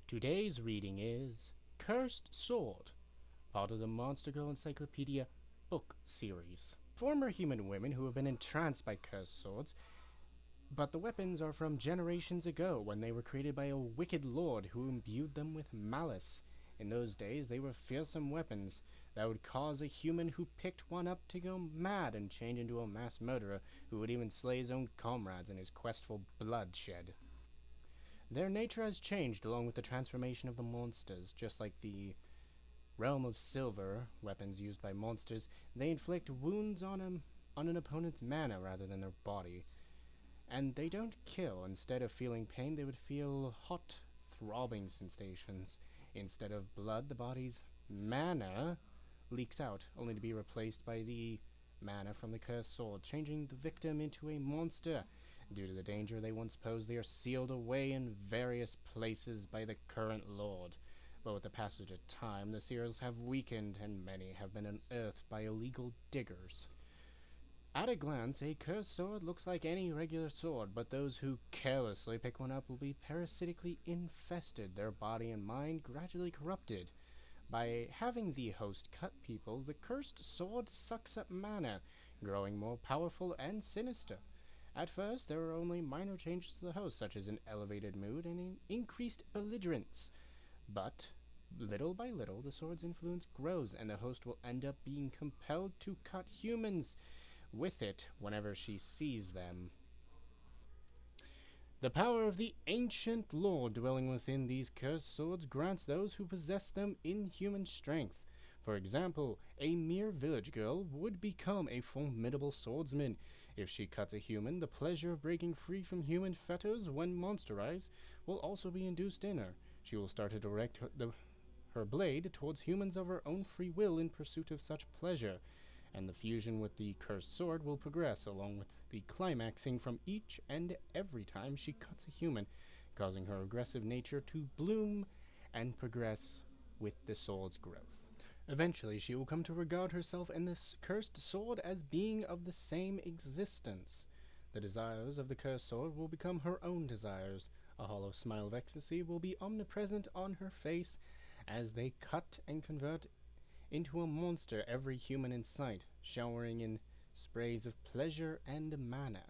Today's reading is Cursed Sword, part of the Monster Girl Encyclopedia book series. Former human women who have been entranced by cursed swords, but the weapons are from generations ago when they were created by a wicked lord who imbued them with malice. In those days, they were fearsome weapons that would cause a human who picked one up to go mad and change into a mass murderer who would even slay his own comrades in his quest for bloodshed. Their nature has changed along with the transformation of the monsters, just like the Realm of Silver, weapons used by monsters. They inflict wounds on an opponent's mana rather than their body. And they don't kill. Instead of feeling pain, they would feel hot, throbbing sensations. Instead of blood, the body's mana leaks out, only to be replaced by the mana from the cursed sword, changing the victim into a monster. Due to the danger they once posed, they are sealed away in various places by the current lord. But with the passage of time, the seals have weakened, and many have been unearthed by illegal diggers. At a glance, a cursed sword looks like any regular sword, but those who carelessly pick one up will be parasitically infested, their body and mind gradually corrupted. By having the host cut people, the cursed sword sucks up mana, growing more powerful and sinister. At first, there are only minor changes to the host, such as an elevated mood and an increased belligerence. But, little by little, the sword's influence grows, and the host will end up being compelled to cut humans with it whenever she sees them. The power of the ancient lord dwelling within these cursed swords grants those who possess them inhuman strength. For example, a mere village girl would become a formidable swordsman. If she cuts a human, the pleasure of breaking free from human fetters when monsterized will also be induced in her. She will start to direct her blade towards humans of her own free will in pursuit of such pleasure, and the fusion with the cursed sword will progress, along with the climaxing from each and every time she cuts a human, causing her aggressive nature to bloom and progress with the sword's growth. Eventually, she will come to regard herself and this cursed sword as being of the same existence. The desires of the cursed sword will become her own desires. A hollow smile of ecstasy will be omnipresent on her face as they cut and convert into a monster every human in sight, showering in sprays of pleasure and mana.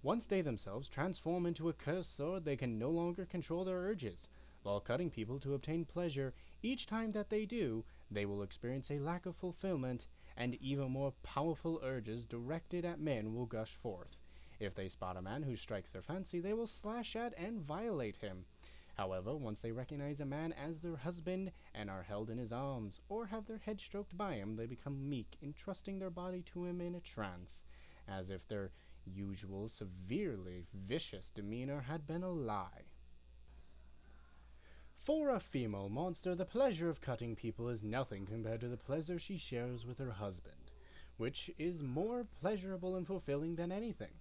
Once they themselves transform into a cursed sword, they can no longer control their urges. While cutting people to obtain pleasure, each time that they do, they will experience a lack of fulfillment, and even more powerful urges directed at men will gush forth. If they spot a man who strikes their fancy, they will slash at and violate him. However, once they recognize a man as their husband and are held in his arms, or have their head stroked by him, they become meek, entrusting their body to him in a trance, as if their usual severely vicious demeanor had been a lie. For a female monster, the pleasure of cutting people is nothing compared to the pleasure she shares with her husband, which is more pleasurable and fulfilling than anything.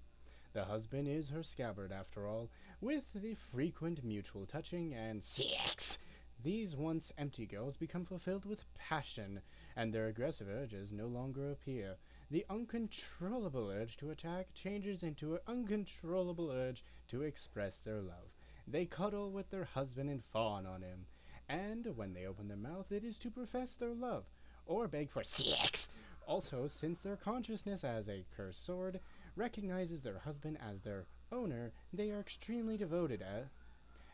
The husband is her scabbard, after all, with the frequent mutual touching and sex. These once empty girls become fulfilled with passion, and their aggressive urges no longer appear. The uncontrollable urge to attack changes into an uncontrollable urge to express their love. They cuddle with their husband and fawn on him, and when they open their mouth, it is to profess their love, or beg for sex. Also, since their consciousness as a cursed sword recognizes their husband as their owner, they are extremely devoted,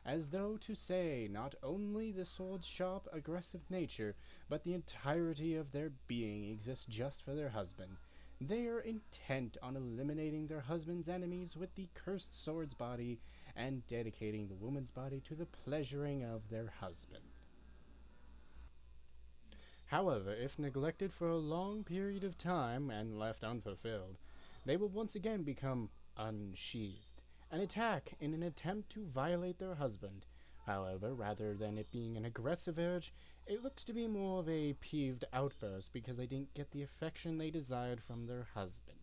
as though to say not only the sword's sharp, aggressive nature, but the entirety of their being exists just for their husband. They are intent on eliminating their husband's enemies with the cursed sword's body and dedicating the woman's body to the pleasuring of their husband. However, if neglected for a long period of time and left unfulfilled, they will once again become unsheathed and attack in an attempt to violate their husband. However, rather than it being an aggressive urge, it looks to be more of a peeved outburst because they didn't get the affection they desired from their husband.